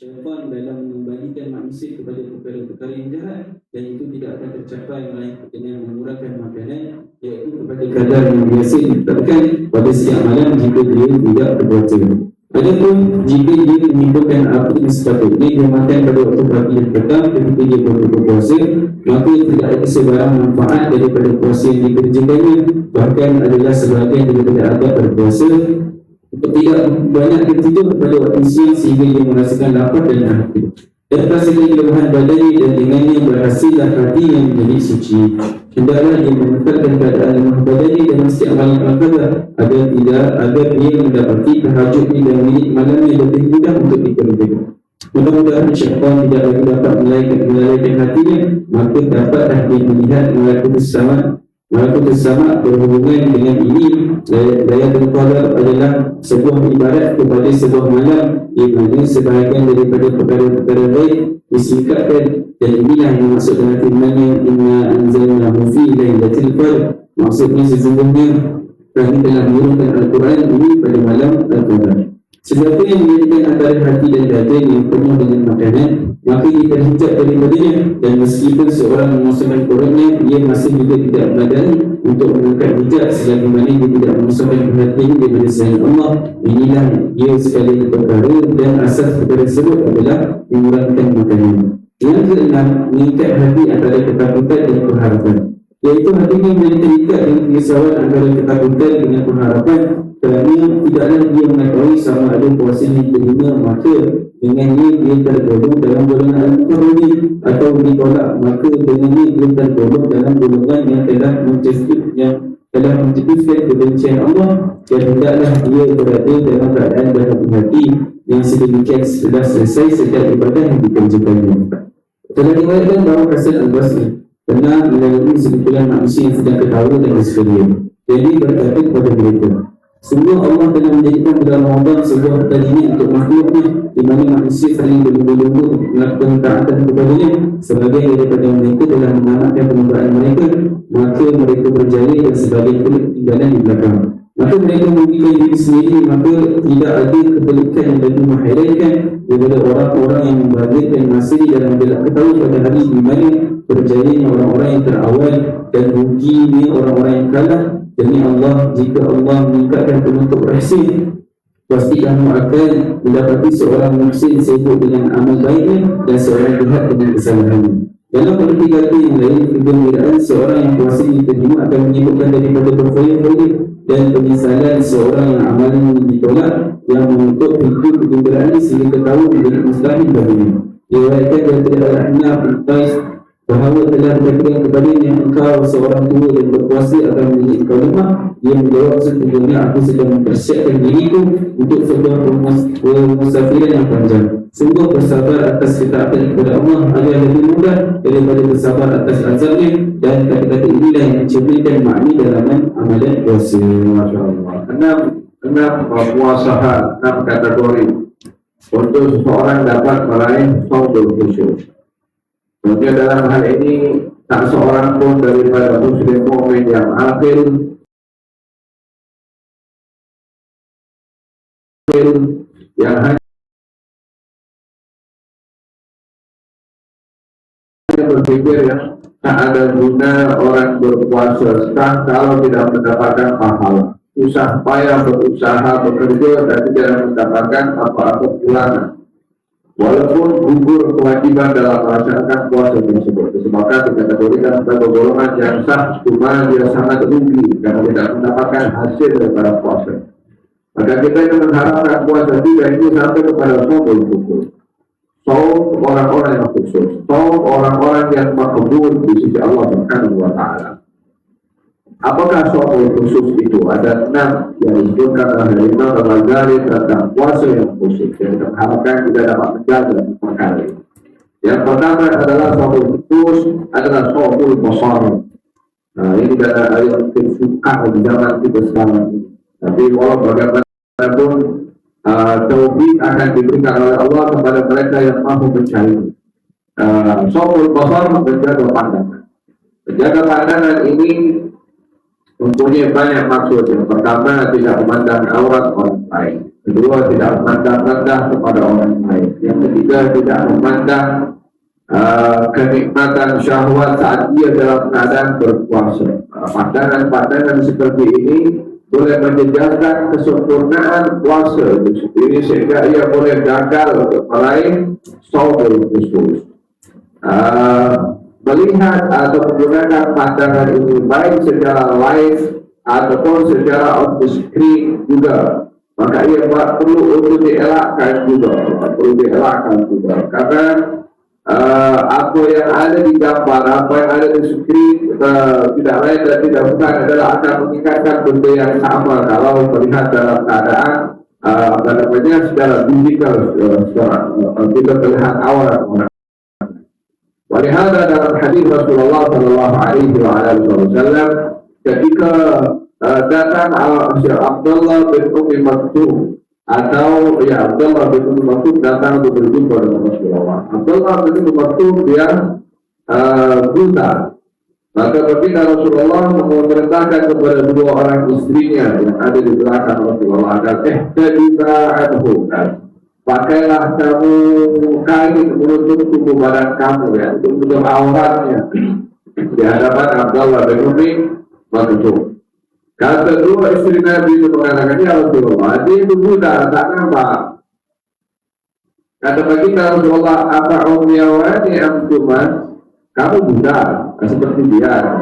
syaitan dalam membagikan manusia kepada perkara-perkara yang jahat, dan itu tidak akan tercapai melainkan dengan mengurangkan makanan, iaitu kepada kadar yang biasa ditetapkan pada setiap malam jika dia tidak berpuasa. Adapun jika dia menimbulkan apa yang sepatutnya dia makan pada waktu pagi dan petang ketika dia berpuasa, maka tidak ada sebarang manfaat daripada puasa yang dikerjakannya, bahkan adalah sebahagian daripada adab berpuasa. Tidak banyak tertidur pada waktu siang sehingga dia merasakan lapar dan haus, dan rasakan kelemahan badannya, dan dengannya berhasillah hati yang menjadi suci. Hendaklah dia mengekalkan keadaan lemah badannya dalam setiap malam al-qadar, agar dia mendapati tahajudnya dan minit malamnya lebih mudah untuk dikerjakan. Mudah-mudahan syaitan tidak lagi dapat melalaikan hatinya, maka dapatlah dia melihat Malakutus sama berhubungan dengan ini. Laylatul Qadar adalah sebuah ibarat kepada sebuah malam di mana sebahagian daripada perkara-perkara baik disingkatkan, dan inilah yang maksud dengan firman-Nya, inna anzalnahu fi lailatul qadar. Maksudnya sesungguhnya kami telah menurunkan Al-Quran ini pada malam Al-Qadar. Sesuatu yang menjadikan antara hati dan dada yang penuh dengan makanan, maka ia terhijab daripadanya, dan meskipun seorang memasukkan Qurannya, ia masih juga tidak memadai untuk mengangkat hijab selagi mana dia tidak memasukkan perhatian daripada selain Allah. Inilah dia sekali perkara, dan asas perkara tersebut adalah mengurangkan makanan. Yang keenam, mengikat hati antara ketakutan dan pengharapan, iaitu hatinya menjadi terikat dengan kerisauan antara ketakutan dengan pengharapan, kerana tidaklah dia mengetahui sama ada puasa yang diterima, maka dengannya dia tergolong dalam golongan al-mukarrami, atau ditolak, maka dengannya dia tergolong dalam golongan yang telah mencetuskan kebencian Allah, dan hendaklah dia berada dalam keadaan berhati-hati yang sedemikian setelah selesai setiap ibadah yang dikerjakannya. Telah diriwayatkan bahawa Hasan al-Basri pernah melalui sekumpulan manusia yang sedang ketawa dan berseria. Jadi berkata kepada mereka, sungguh Allah telah menjadikan bulan Ramadan sebuah pertandingan untuk makhluknya, di mana manusia saling berlumba-lumba melakukan taatan kepadanya. Sebagian daripada mereka telah mengamalkan penyembahan mereka, maka mereka berjaya, dan sebagian pula ketinggalan di belakang. Maka mereka merugikan diri sendiri, maka tidak ada kebalikan yang lebih menghairkan daripada orang-orang yang membahagiakan masa dalam gelap ketawa pada hari di mana berjayanya orang-orang yang terawal dan ruginya orang-orang yang kalah. Demi Allah, jika Allah meningkatkan penutup rahsia, pasti kamu akan mendapati seorang muhsin sibuk dengan amal baiknya, dan seorang jahat dengan kesalahannya. Dalam pengerti kata yang lain, kegembiraan seorang yang puasa diterima akan menyebutkan daripada berfoya-foya, dan penyesalan seorang yang amalan ditolak yang menutup pintu kegembiraan sehingga ketawa menjadi mustahil baginya. Diriwayatkan daripada Al-Hannaf bin Qais bahawa telah dikatakan kepadanya, engkau seorang tua dan berpuasa akan menjadi engkau lemah. Dia menjawab, sesungguhnya aku sedang mempersiapkan diriku untuk sebuah permusafiran yang panjang. Sungguh bersabar atas ketaatan kepada Allah adalah lebih mudah daripada bersabar atas azabnya, dan kata-kata inilah yang mencerminkan makna dalaman amalan puasa. Masya Allah. Enam puasahan, 6 kategori untuk seseorang dapat meraih saudul khusyuk. Maksudnya dalam hal ini tak seorang pun daripada muslim mukmin yang akil yang hanya berpikir tak ada guna orang berpuasa sedang kalau tidak mendapatkan pahala, susah payah berusaha bekerja dan tidak mendapatkan apa-apa pulangan, walaupun gugur kewajiban dalam melaksanakan puasa tersebut. Disebabkan dikategorikan sebagai golongan yang sah, cuma dia sangat rugi karena tidak mendapatkan hasil daripada puasa. Maka kita yang mengharapkan puasa juga itu sampai kepada saumul khusus, saum orang-orang yang khusus, saum orang-orang yang makbul di sisi Allah Subhanahu wa Ta'ala. Apakah saumul khusus itu? Ada 6 yang disebutkan oleh Imam Al-Ghazali tentang puasa yang khusus yang kita harapkan kita dapat menjaga perkara ini. Yang pertama adalah saumul khusus adalah saumul basar. Nah, ini adalah ayat suka di zaman kita sekarang ini. Tapi walau bagaimanapun taufik akan diberikan oleh Allah kepada mereka yang mahu mencari. Saumul basar menjaga pandangan. Menjaga pandangan ini mempunyai banyak maksud. Yang pertama, tidak memandang aurat orang lain. Kedua, tidak memandang rendah kepada orang lain. Yang ketiga, tidak memandang kenikmatan syahwat saat dia dalam keadaan berpuasa. Pandangan-pandangan seperti ini boleh menjejaskan kesempurnaan puasa itu sendiri, sehingga ia boleh gagal untuk meraih saum khusus. Melihat atau menggunakan pandangan ini baik secara live ataupun secara on the screen juga, maka ia perlu untuk dielakkan juga, karena apa yang ada di gambar, apa yang ada di screen tidak lain dan tidak bukan adalah akan mengingatkan benda yang sama kalau melihat dalam keadaan secara digital, kita melihat awal. Walihada dalam hadis Rasulullah Shallallahu Alaihi Wasallam ketika datang Abdullah bin Ummi Maktum Abdullah bin Ummi Maktum datang untuk berjumpa dengan Rasulullah. Abdullah bin Ummi Maktum dia buta. Maka ketika Rasulullah memerintahkan kepada dua orang istrinya yang ada di belakang Rasulullah agar pakailah kamu kain menutup tubuh badan kamu, ya, untuk menutup auratnya di hadapan Abdullah bin Ummi Maktum. Kata dua istri Nabi itu mengatakan, ya Rasulullah, dia itu buta, tak nampak. Kata baginda Rasulullah, apa umyawani amtuman, kamu buta seperti dia.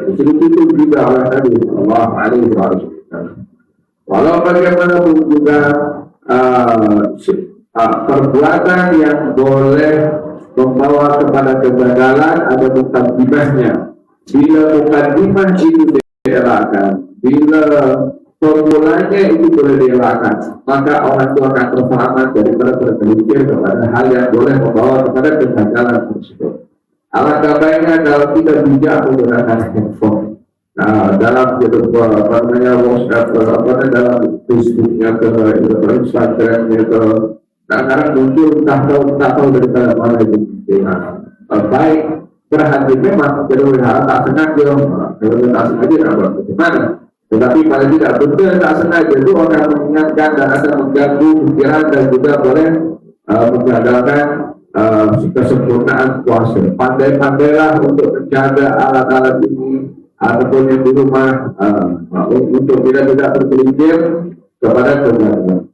Disuruh tutup juga oleh Nabi Sallallahu Alaihi Wasallam. Walau bagaimanapun juga perbuatan yang boleh membawa kepada kegagalan ada mukadimahnya. Bila mukadimah itu dielakkan, bila formulanya itu boleh dielakkan, maka orang itu akan terselamat daripada tergelincir kepada hal yang boleh membawa kepada kegagalan tersebut. Alangkah baiknya kalau kita bijak menggunakan handphone. Dalam WhatsApp, dalam Facebooknya, Instagramnya, kadang-kadang muncul tak tahu dari mana itu. Baik berhati memang kalau tak sengaja, bagaimana? Tetapi pada tidak betul tak sengaja itu akan mengingatkan dan akan mengganggu pikiran dan juga boleh menggagalkan kesempurnaan puasa. Pandai-pandailah untuk menjaga alat-alat ini ataupun yang di rumah untuk tidak tergelincir kepada kegagalan.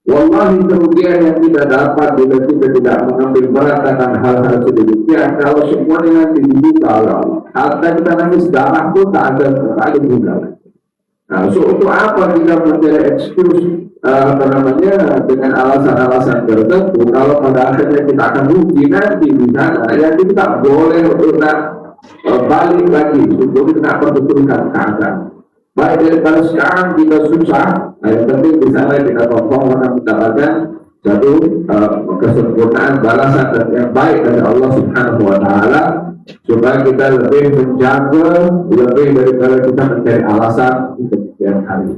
Wallahi, kerugian yang kita dapat bila kita tidak mengambil berat akan hal-hal sedemikian kalau semuanya nanti dibuka oleh Allah. Harta kita nangis darah pun tak ada gunanya. So untuk apa kita mencari excuse dengan alasan-alasan tertentu kalau pada akhirnya kita akan rugi nanti di sana, yang kita tak boleh untuk balik lagi untuk kita perbetulkan keadaan. Baik daripada sekarang kita susah, yang penting di sana kita tolong akan mendapatkan satu kesempurnaan balasan yang baik dari Allah Subhanahu Wa Taala, supaya kita lebih menjaga lebih daripada kita mencari alasan di kemudian hari.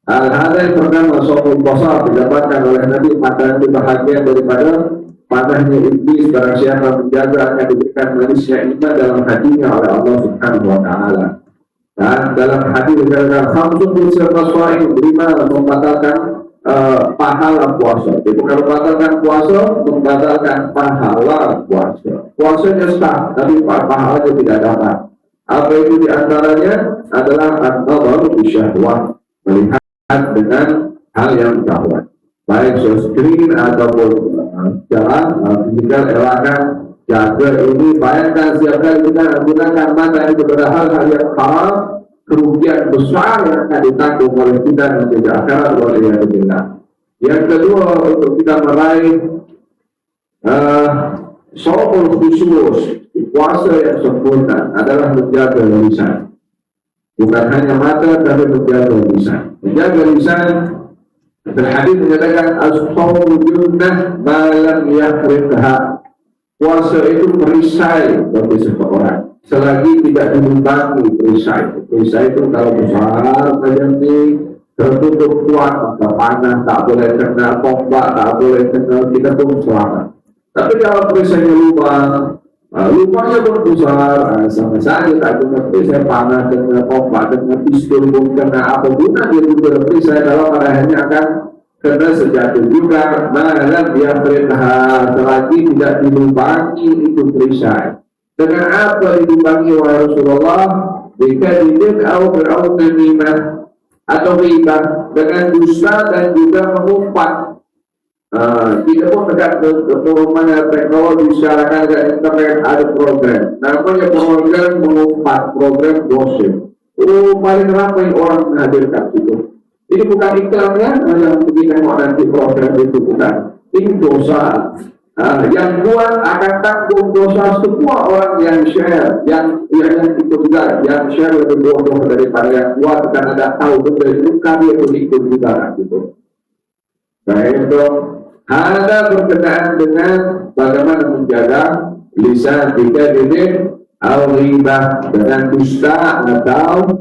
Hal-hal yang pertama, sopul puasa didapatkan oleh Nabi maka bahagian daripada panahnya iblis. Barang siapa menjaga akan diberikan manisnya iman dalam hatinya oleh Allah Subhanahu Wa Taala. Dan dalam hadis dikatakan khamsun min sirraswain, 5 membatalkan pahala puasa. Jadi kalau membatalkan puasa, membatalkan pahala puasa. Puasanya sah, tapi pahalanya tidak dapat. Apa itu diantaranya adalah an-nadharu bisyahwat, melihat dengan hal yang syahwat, baik screen ataupun jalan fisikal. Elakkan, jaga ini. Bayangkan setiap kali kita menggunakan mata itu kepada hal-hal yang haram, kerugian besar yang akan ditanggung oleh kita dan juga akhirat oleh Allah. Yang kedua, untuk kita meraih saumul khusus, puasa yang sempurna adalah menjaga lisan. Bukan hanya mata, tapi menjaga lisan. Menjaga lisan, hadis menyatakan as-saumu junnah ma lam yahriqha. Puasa itu perisai bagi seseorang selagi tidak dilumbangi perisai. Perisai itu kalau besar macam ni, tertutup kuat, maka panas tak boleh kena, tombak tak boleh kena, kita pun selamat. Tapi kalau perisainya lubang, lubangnya pun besar, sama saja tak guna perisai, panas kena, tombak kena, pistol pun kena, apa guna dia juga perisai kalau pada akhirnya akan Karena sejatuh juga malam yafridha, selagi tidak dilubangi itu perisai. Dengan apa dilubangi wahai Rasulullah? Bikadzibin au namimah, atau ghibah, dengan dusta dan juga mengumpat. Kita pun dekat mana teknologi sekarang ada internet, ada program. Namanya program mengumpat, program gosip. Paling ramai orang menghadirkan itu. Ini bukan iklannya yang begini mau nanti program itu, bukan. Ini dosa. Yang buat akan tanggung dosa semua orang yang share, yang itu juga, yang share lebih bodoh daripada yang buat, karena ada tahu betul itu kami itu ikut juga gitu. Nah itu ada berkenaan dengan bagaimana menjaga lisan, tidak dengan al-ghibah, dengan dusta atau